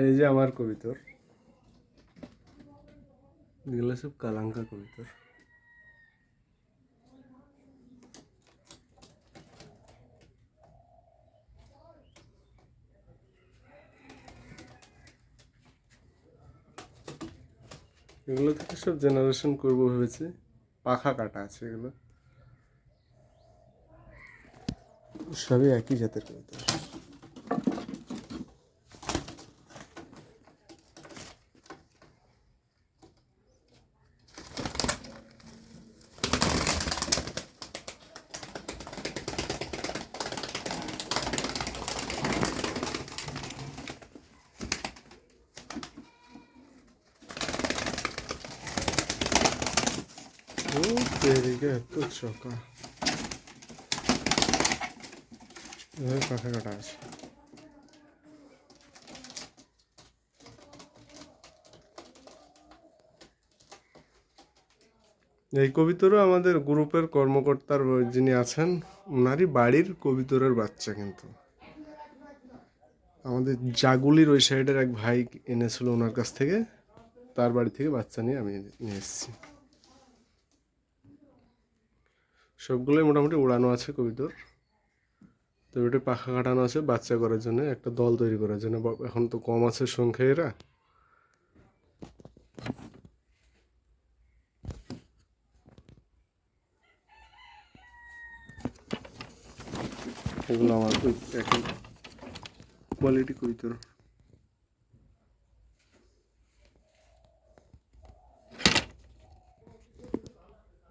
এই যে আমার কবিতর, এগুলো সব কালাঙ্কা কবিতর। এগুলো থেকে সব জেনারেশন করবো ভেবেছি। পাখা কাটা আছে এগুলো, সবই একই জাতের কবিতর। ও তেরিকে এত চকা, এভাবে পাখা কাটা আছে। এই কবিতরও আমাদের গ্রুপের কর্মকর্তার যিনি আছেন, ওনারই বাড়ির কবিতরের বাচ্চা। কিন্তু আমাদের জাগুলির ওই সাইডের এক ভাই এনেছিল ওনার কাছ থেকে, তার বাড়ি থেকে বাচ্চা নিয়ে আমি নিয়ে এসেছি। সবগুলোই মোটামুটি উড়ানো আছে কবিতর। তো ওটা পাখা কাটানো আছে বাচ্চা করার জন্য, একটা দল তৈরি করার জন্য। এখন তো কম আছে সংখ্যা এরা। এগুলো আমার একই কোয়ালিটি কবিতর।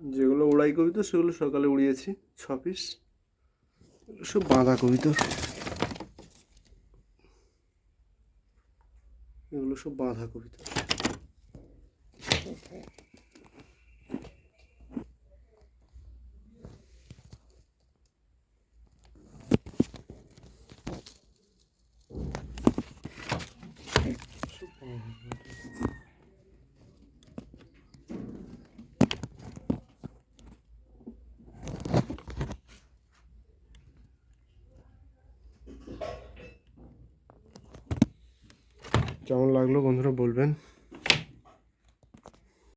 যেগুলো উড়াই কবিতর সেগুলো সকালে উড়িয়েছি 6 পিস। সব বাঁধা কবিতর, এগুলো সব বাঁধা কবিতর। কেমন লাগলো বন্ধুরা বলবেন।